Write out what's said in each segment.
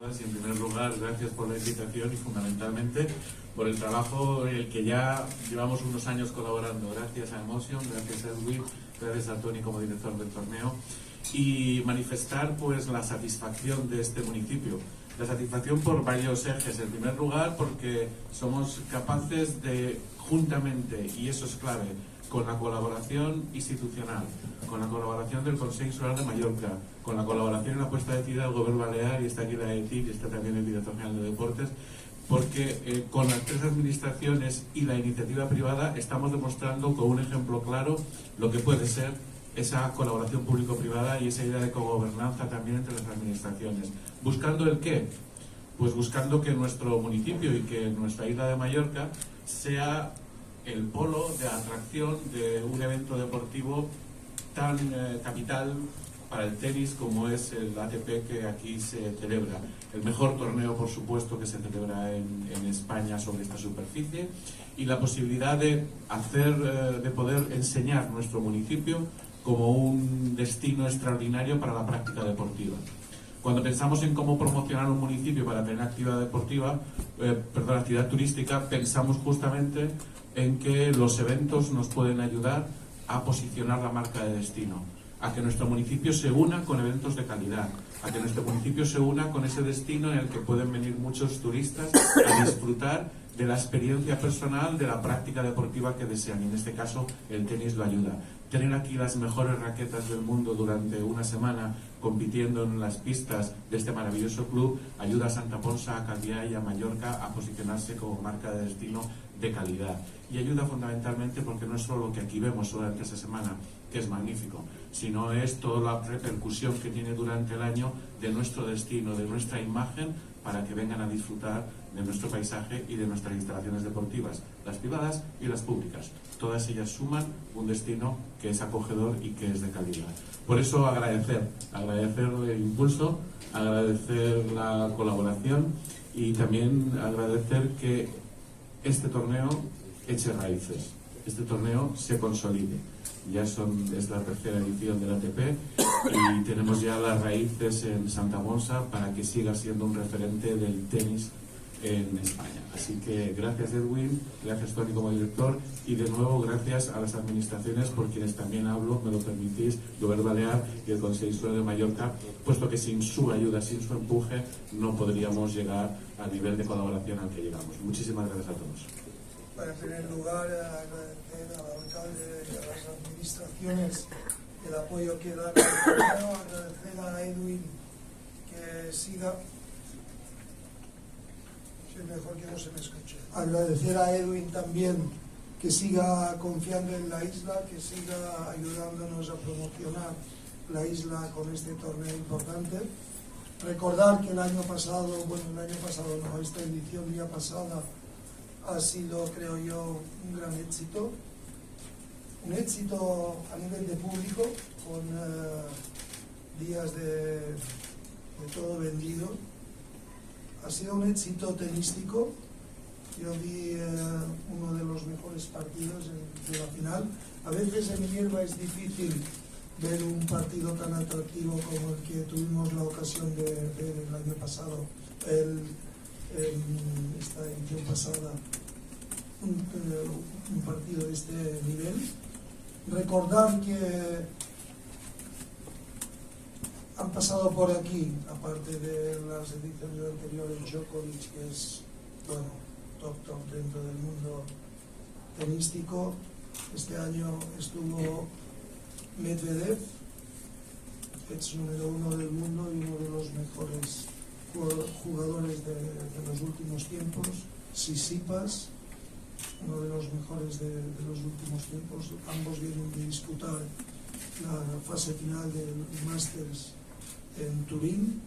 Y en primer lugar, gracias por la invitación y fundamentalmente por el trabajo en el que ya llevamos unos años colaborando. Gracias a Emotion, gracias a Edwin, gracias a Tony como director del torneo, y manifestar pues la satisfacción de este municipio. La satisfacción por varios ejes. En primer lugar, porque somos capaces de, juntamente, y eso es clave, con la colaboración institucional, con la colaboración del Consell Insular de Mallorca, con la colaboración en la puesta de decidida del Gobierno Balear, y está aquí la ATP y está también el Director General de Deportes, porque con las tres administraciones y la iniciativa privada estamos demostrando con un ejemplo claro lo que puede ser esa colaboración público-privada y esa idea de cogobernanza también entre las administraciones. ¿Buscando el qué? Pues buscando que nuestro municipio y que nuestra isla de Mallorca sea el polo de atracción de un evento deportivo tan capital para el tenis como es el ATP que aquí se celebra. El mejor torneo, por supuesto, que se celebra en España sobre esta superficie, y la posibilidad de poder enseñar nuestro municipio como un destino extraordinario para la práctica deportiva. Cuando pensamos en cómo promocionar un municipio para tener actividad deportiva, actividad turística, pensamos justamente en que los eventos nos pueden ayudar a posicionar la marca de destino, a que nuestro municipio se una con eventos de calidad, a que nuestro municipio se una con ese destino en el que pueden venir muchos turistas a disfrutar de la experiencia personal de la práctica deportiva que desean, y en este caso el tenis lo ayuda. Tener aquí las mejores raquetas del mundo durante una semana compitiendo en las pistas de este maravilloso club ayuda a Santa Ponsa, a Calviá y a Mallorca a posicionarse como marca de destino de calidad, y ayuda fundamentalmente porque no es solo lo que aquí vemos durante esa semana, que es magnífico, sino es toda la repercusión que tiene durante el año de nuestro destino, de nuestra imagen, para que vengan a disfrutar de nuestro paisaje y de nuestras instalaciones deportivas, las privadas y las públicas. Todas ellas suman un destino que es acogedor y que es de calidad. Por eso agradecer el impulso, agradecer la colaboración y también agradecer que este torneo eche raíces, este torneo se consolide. Ya es la tercera edición del ATP y tenemos ya las raíces en Santa Ponsa para que siga siendo un referente del tenis en España. Así que gracias Edwin, gracias Tony como director, y de nuevo gracias a las administraciones por quienes también hablo, me lo permitís, Gobierno Balear y el Consell Insular de Mallorca, puesto que sin su ayuda, sin su empuje, no podríamos llegar al nivel de colaboración al que llegamos. Muchísimas gracias a todos. Bueno, en primer lugar, agradecer al alcalde y a las administraciones el apoyo que dan al torneo, agradecer a Edwin que siga. Es mejor que no se me escuche. Agradecer a Edwin también que siga confiando en la isla, que siga ayudándonos a promocionar la isla con este torneo importante. Recordar que el año pasado no, esta edición día pasada ha sido, creo yo, un gran éxito. Un éxito a nivel de público, con días de todo vendido. Ha sido un éxito tenístico. Yo vi uno de los mejores partidos de la final. A veces en hierba es difícil ver un partido tan atractivo como el que tuvimos la ocasión de ver el año pasado, esta edición pasada, un partido de este nivel. Recordar que han pasado por aquí, aparte de las ediciones anteriores, Djokovic, que es, bueno, top dentro del mundo tenístico. Este año estuvo Medvedev, ex número 1 del mundo y uno de los mejores jugadores de los últimos tiempos. Tsitsipas, uno de los mejores de los últimos tiempos. Ambos vienen de disputar la fase final del Masters en Turín.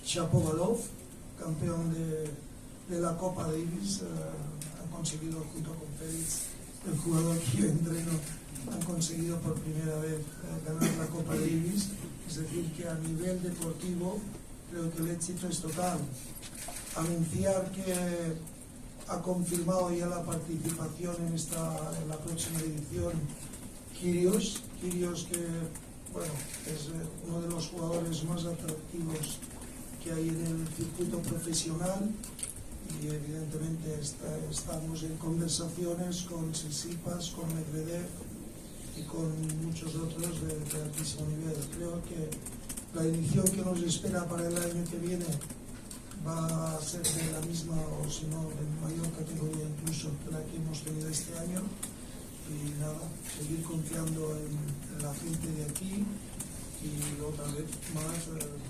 Shapovalov, campeón de la Copa Davis, han conseguido, junto con Félix, el jugador que yo entreno, han conseguido por primera vez ganar la Copa Davis. Es decir, que a nivel deportivo creo que el éxito es total. Anunciar que ha confirmado ya la participación en la próxima edición Kyrgios, que bueno, es uno de los jugadores más atractivos que hay en el circuito profesional, y evidentemente estamos en conversaciones con Sisipas, con Medvedev y con muchos otros de altísimo nivel. Creo que la edición que nos espera para el año que viene va a ser de la misma, o si no, de mayor categoría incluso que la que hemos tenido este año. Y nada, seguir confiando en la gente de aquí y otra vez más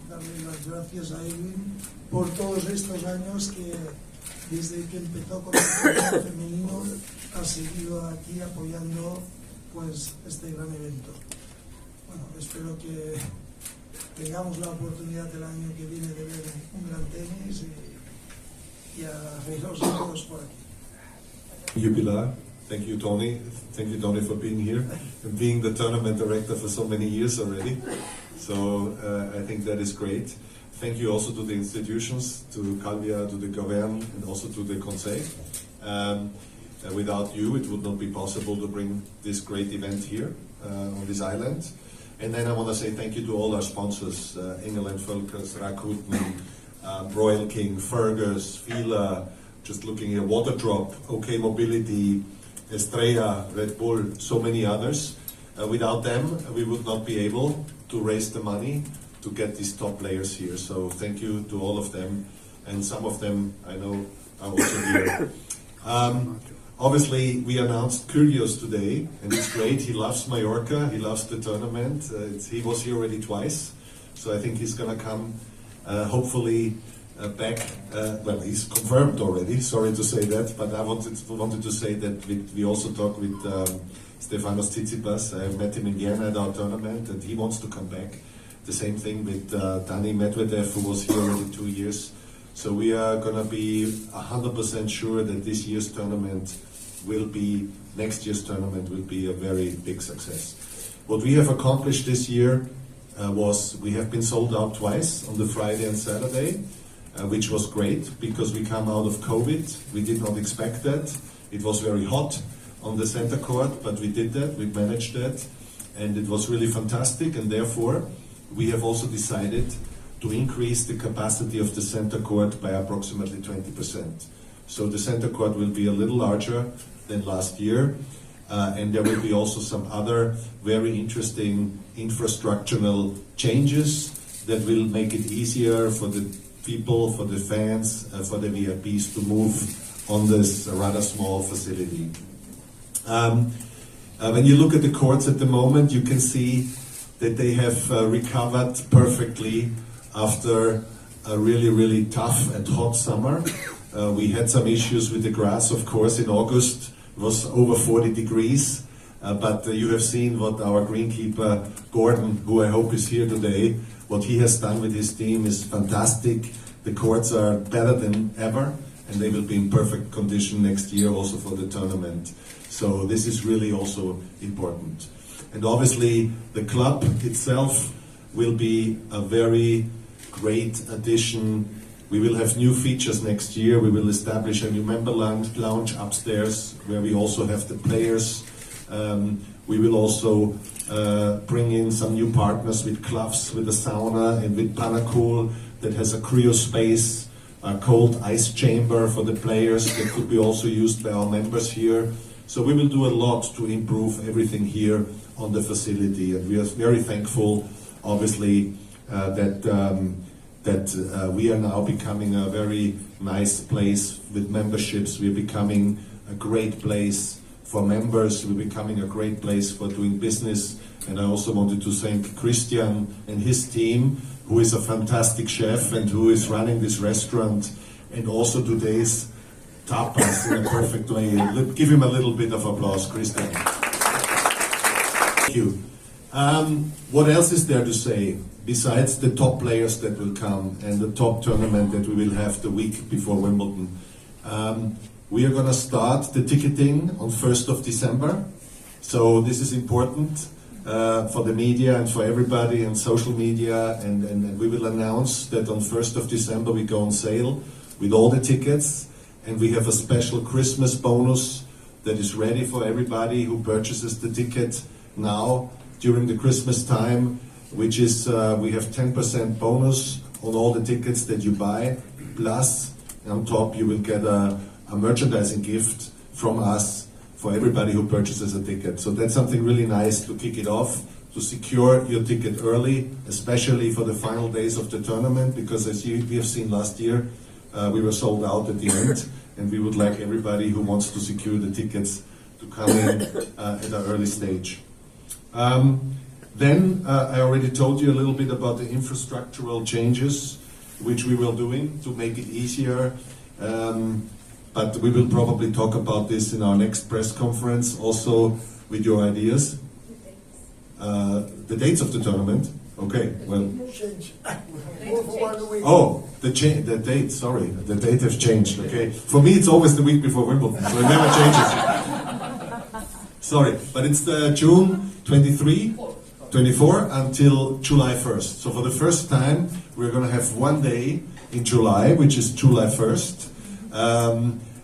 darle las gracias a Edwin por todos estos años que desde que empezó con el fútbol femenino ha seguido aquí apoyando pues este gran evento. Bueno, espero que tengamos la oportunidad el año que viene de ver un gran tenis y a veros a todos por aquí. Thank you, Pilar. Thank you, Tony. Thank you, Tony, for being here and being the tournament director for so many years already. So I think that is great. Thank you also to the institutions, to Calvia, to the Govern, and also to the Conseil. Without you, it would not be possible to bring this great event here on this island. And then I want to say thank you to all our sponsors, England, Volkers, Rakuten, Royal King, Fergus, Fila, just looking at Waterdrop, OK Mobility, Estrella, Red Bull, so many others. Without them, we would not be able to raise the money to get these top players here. So thank you to all of them, and some of them I know are also here. Obviously, we announced Kyrgios today, and it's great. He loves Mallorca, he loves the tournament. He was here already twice, so I think he's going to come, hopefully, back. Well, he's confirmed already, sorry to say that, but I wanted to say that we also talked with Stefanos Tsitsipas. I met him in Vienna at our tournament, and he wants to come back. The same thing with Dani Medvedev, who was here already 2 years. So we are going to be 100% sure that this year's tournament next year's tournament will be a very big success. What we have accomplished this year was we have been sold out twice on the Friday and Saturday, which was great because we come out of COVID. We did not expect that. It was very hot on the center court, but we did that, we managed that, and it was really fantastic, and therefore we have also decided to increase the capacity of the center court by approximately 20%. So the center court will be a little larger than last year, and there will be also some other very interesting infrastructural changes that will make it easier for the people, for the fans, for the VIPs to move on this rather small facility. When you look at the courts at the moment, you can see that they have recovered perfectly after a really, really tough and hot summer. We had some issues with the grass, of course, in August. It was over 40 degrees, but you have seen what our greenkeeper, Gordon, who I hope is here today, what he has done with his team is fantastic. The courts are better than ever, and they will be in perfect condition next year also for the tournament. So this is really also important. And obviously the club itself will be a very great addition. We will have new features next year. We will establish a new member lounge upstairs where we also have the players. We will also bring in some new partners with clubs, with a sauna, and with Panacool that has a cryo space, a cold ice chamber for the players that could be also used by our members here. So we will do a lot to improve everything here on the facility, and we are very thankful, obviously, that we are now becoming a very nice place with memberships. We're becoming a great place for members. We're becoming a great place for doing business. And I also wanted to thank Christian and his team, who is a fantastic chef and who is running this restaurant, and also today's tapas in a perfect way. Give him a little bit of applause, Christian. Thank you. What else is there to say besides the top players that will come and the top tournament that we will have the week before Wimbledon? We are going to start the ticketing on 1st of December. So this is important for the media and for everybody and social media, and we will announce that on 1st of December we go on sale with all the tickets, and we have a special Christmas bonus that is ready for everybody who purchases the ticket now during the Christmas time, which is we have 10% bonus on all the tickets that you buy. Plus, on top, you will get a merchandising gift from us for everybody who purchases a ticket. So that's something really nice to kick it off, to secure your ticket early, especially for the final days of the tournament, because as we have seen last year, we were sold out at the end, and we would like everybody who wants to secure the tickets to come in at an early stage. Then I already told you a little bit about the infrastructural changes which we were doing to make it easier. But we will probably talk about this in our next press conference, also with your ideas. The dates of the tournament? Okay, well. Oh, the date, sorry. The date has changed, okay. For me, it's always the week before Wimbledon, so it never changes. Sorry, but it's the June 24 until July 1st. So for the first time, we're going to have one day in July, which is July 1st.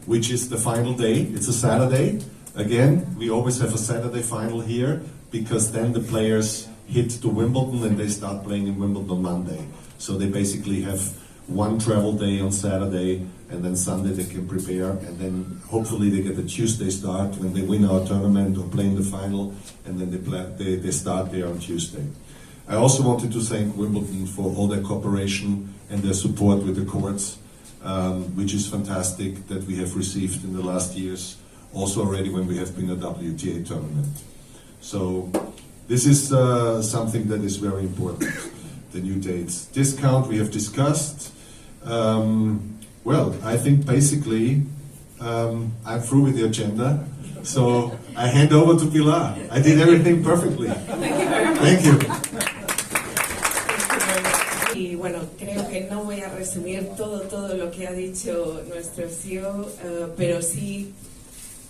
Which is the final day. It's a Saturday. Again, we always have a Saturday final here because then the players hit to Wimbledon and they start playing in Wimbledon on Monday. So they basically have one travel day on Saturday and then Sunday they can prepare, and then hopefully they get a Tuesday start when they win our tournament or play in the final, and then they start there on Tuesday. I also wanted to thank Wimbledon for all their cooperation and their support with the courts. Which is fantastic that we have received in the last years, also already when we have been a WTA tournament. So this is something that is very important, the new dates. Discount we have discussed. Well, I think basically I'm through with the agenda, so I hand over to Pilar. I did everything perfectly. Thank you. Y bueno, creo que no voy a resumir todo lo que ha dicho nuestro CEO, pero sí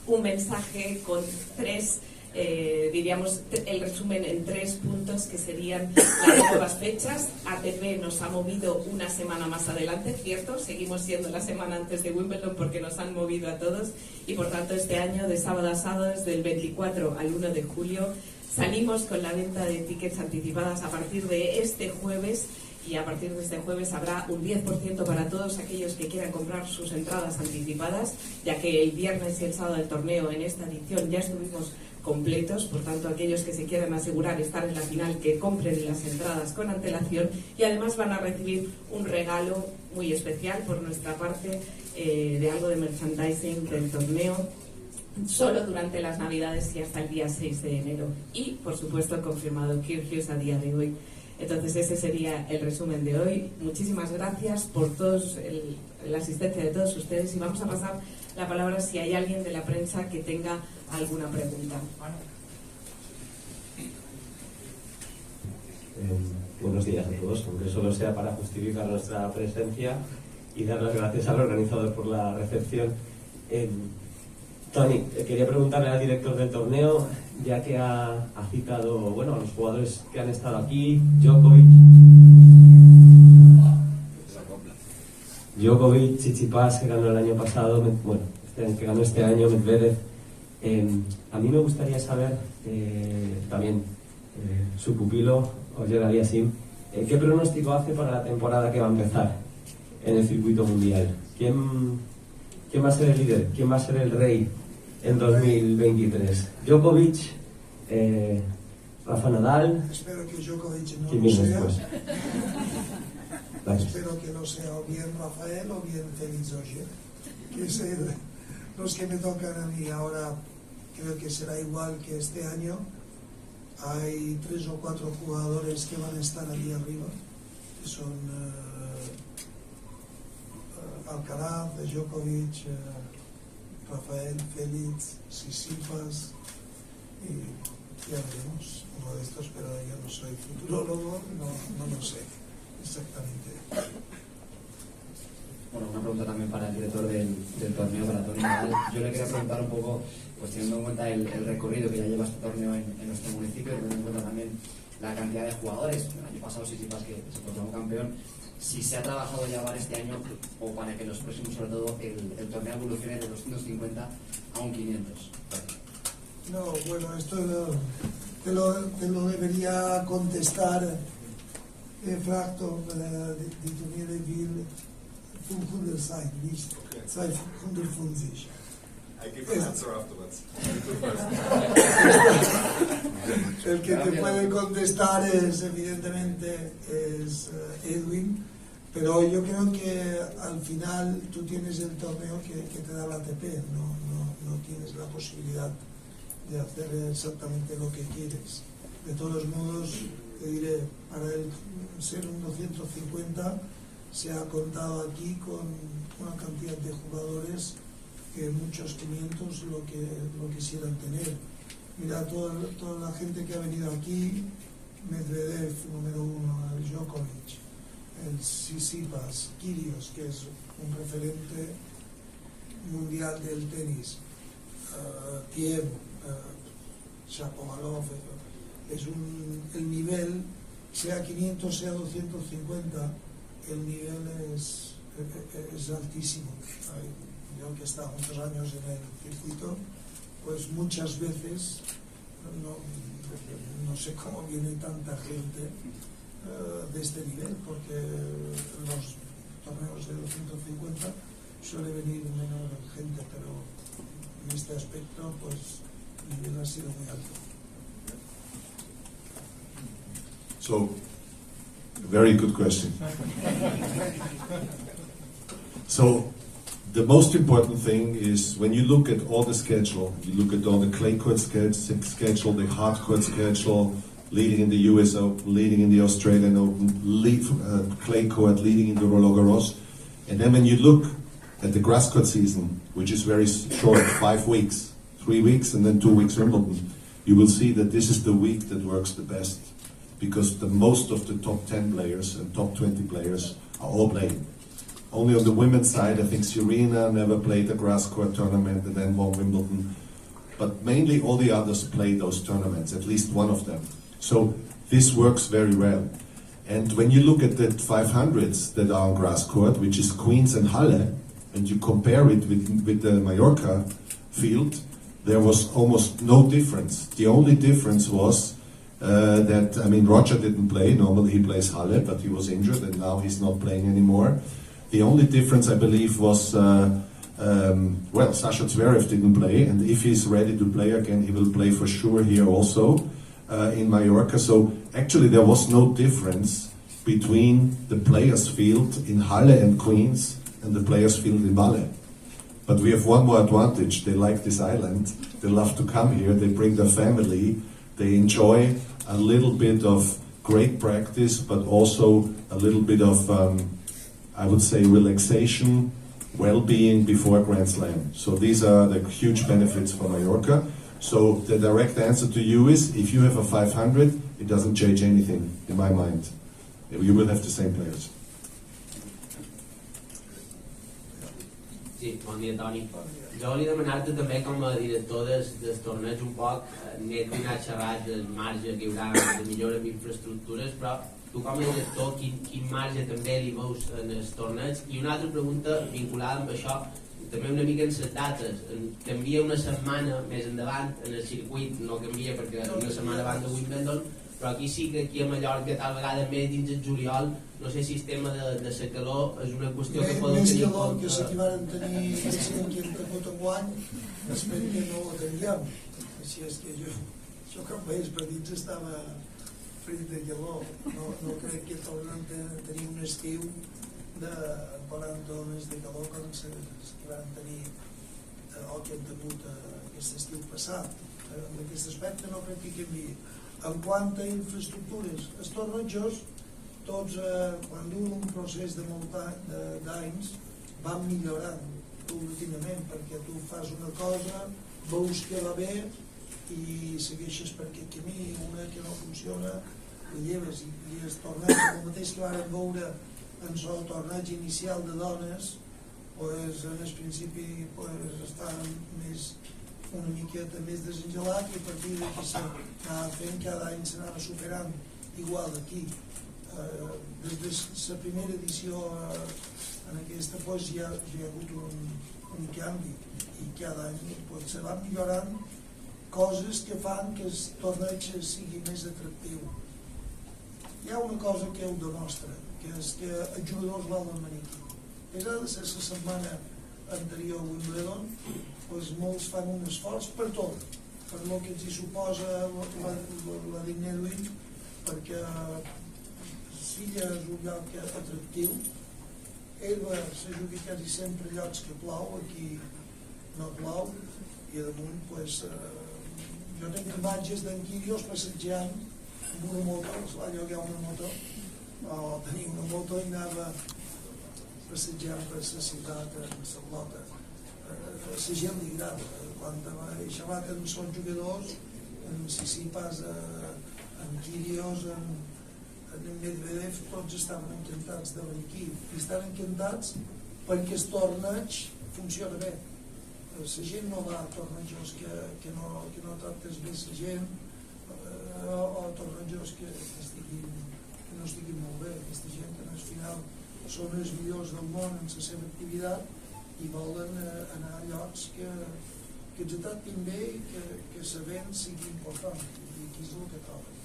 un mensaje con tres, diríamos, el resumen en 3 puntos que serían las nuevas fechas. ATP nos ha movido una semana más adelante, ¿cierto? Seguimos siendo la semana antes de Wimbledon porque nos han movido a todos, y por tanto este año de sábado a sábado, desde el 24 al 1 de julio, salimos con la venta de tickets anticipadas a partir de este jueves. Y a partir de este jueves habrá un 10% para todos aquellos que quieran comprar sus entradas anticipadas, ya que el viernes y el sábado del torneo en esta edición ya estuvimos completos. Por tanto, aquellos que se quieran asegurar estar en la final, que compren las entradas con antelación, y además van a recibir un regalo muy especial por nuestra parte, de algo de merchandising del torneo, solo durante las Navidades y hasta el día 6 de enero. Y, por supuesto, confirmado Kyrgios a día de hoy. Entonces ese sería el resumen de hoy. Muchísimas gracias por la asistencia de todos ustedes, y vamos a pasar la palabra si hay alguien de la prensa que tenga alguna pregunta. Buenos días a todos, aunque solo sea para justificar nuestra presencia y dar las gracias al organizador por la recepción. Tony, quería preguntarle al director del torneo, ya que ha citado, bueno, a los jugadores que han estado aquí, Djokovic, Tsitsipas, que ganó el año pasado, bueno, que ganó este año, Medvedev. A mí me gustaría saber, también su pupilo, Roger Aliassime, ¿qué pronóstico hace para la temporada que va a empezar en el circuito mundial? ¿Quién va a ser el líder? ¿Quién va a ser el rey en 2023? Djokovic, Rafa Nadal. Espero que Djokovic no ¿Quién lo viene sea. después? Gracias. Espero que no sea o bien Rafael o bien Félix Auger, que es los que me tocan a mí. Ahora creo que será igual que este año. Hay 3 o 4 jugadores que van a estar allí arriba, que son Alcaraz, Djokovic, Rafael, Félix, Tsitsipas, y ya veremos uno de estos, pero yo no soy futurólogo, no lo sé exactamente. Bueno, una pregunta también para el director del torneo, para Tony Nadal. Yo le quería preguntar un poco, pues teniendo en cuenta el recorrido que ya lleva este torneo en nuestro municipio, teniendo en cuenta también la cantidad de jugadores, el año pasado Tsitsipas que se proclamó campeón, si se ha trabajado ya para este año o para que los próximos, sobre todo, el torneo evolucione de 250 a un 500. No, bueno, esto te lo debería contestar fragt die Turniere will 500 sein, nicht 250. I give an answer afterwards. El que te puede contestar es, evidentemente, es Edwin, pero yo creo que al final tú tienes el torneo que te da la ATP, no tienes la posibilidad de hacer exactamente lo que quieres. De todos modos, te diré, para ser un 250 se ha contado aquí con una cantidad de jugadores que muchos 500 lo quisieran tener. Mira toda la gente que ha venido aquí: Medvedev, número 1, el Djokovic, el Tsitsipas, Kyrgios, que es un referente mundial del tenis, Thiem, Shapovalov. El nivel, sea 500, sea 250, el nivel es altísimo. Yo que he estado muchos años en el circuito, pues muchas veces no sé cómo viene tanta gente de este nivel, porque los torneos de 250 suele venir menos gente, pero en este aspecto pues el nivel ha sido muy alto. So, very good question. So, the most important thing is when you look at all the schedule, you look at all the clay court schedule, the hard court schedule, leading in the US Open, leading in the Australian Open, clay court, leading in the Roland Garros, and then when you look at the grass court season, which is very short, 5 weeks, 3 weeks, and then 2 weeks Wimbledon, you will see that this is the week that works the best, because most of the top 10 players and top 20 players are all playing. Only on the women's side, I think Serena never played a grass court tournament and then won Wimbledon. But mainly all the others play those tournaments, at least one of them. So this works very well. And when you look at the 500s that are on grass court, which is Queens and Halle, and you compare it with the Mallorca field, there was almost no difference. The only difference was Roger didn't play. Normally he plays Halle, but he was injured and now he's not playing anymore. The only difference, I believe, was Sasha Zverev didn't play, and if he's ready to play again, he will play for sure here also in Mallorca. So actually there was no difference between the players' field in Halle and Queens and the players' field in Halle. But we have one more advantage. They like this island. They love to come here. They bring their family. They enjoy a little bit of great practice, but also a little bit of, I would say, relaxation, well-being before Grand Slam. So these are the huge benefits for Mallorca. So the direct answer to you is, if you have a 500, it doesn't change anything, in my mind. You will have the same players. Sí, bon dia, Toni. Jo volia demanar-te també, com a director del torneig, un poc, net i anar xerrat del marge que hi haurà de millora en infraestructures, però tu com a director, quin marge també li veus en el torneig? I una altra pregunta vinculada amb això, també una mica en les dates. Canvia una setmana més endavant en el circuit, no canvia perquè una setmana abans de Wimbledon, però aquí sí que aquí a Mallorca tal vegada més dins el juliol, no sé si el tema de la calor és una qüestió que podem tenir en compte. Més calor que si van tenir aquí en tot enguany, espero que no ho tinguem. Així és que jo quan veig partits estava frit de calor. No crec que tornem a tenir un estiu de 40 hores de calor com que van tenir o que hem tingut aquest estiu passat. En aquest aspecte no crec que canvi. En quant a infraestructures, els tornejos tots, quan duen un procés de molt d'anys, van millorant progressivament, perquè tu fas una cosa, veus que va bé i segueixes per aquest camí, una que no funciona, la lleves. I els tornejos, el mateix que vam veure en el torneig inicial de dones, en el principi estaven una miqueta més desengelat i a partir d'aquí s'anava fent, cada any s'anava superant igual d'aquí. Des de la primera edició en aquesta hi ha hagut un canvi i cada any se van millorant coses que fan que el torneig sigui més atractiu. hi ha una cosa que ho demostra, que és que els jugadors valen venir aquí. És a ser la setmana anterior a Wimbledon, doncs molts fan un esforç per tot, per el que ens hi suposa la Dignedwin, perquè Silla és un lloc atractiu, Elba se juga quasi sempre llocs que plou, aquí no plou, i damunt pues, jo tenc imatges d'en Quirios passejant amb una moto, va llogar una moto, o tenia una moto i anava passejant per la ciutat en la lota. A la gent li agrada, quan això va que són jugadors, en Tsitsipas, en Quirios, en Medvedev, tots estaven encantats de venir aquí, i estan encantats perquè el torneig funciona bé. La gent no va a tornejos que no tractes bé la gent, o tornejos que no estiguin molt bé. Aquesta gent al final són els millors del món en la seva activitat i volen anar a llocs que ens tractin bé i que sabent sigui important, i aquí és el que troben.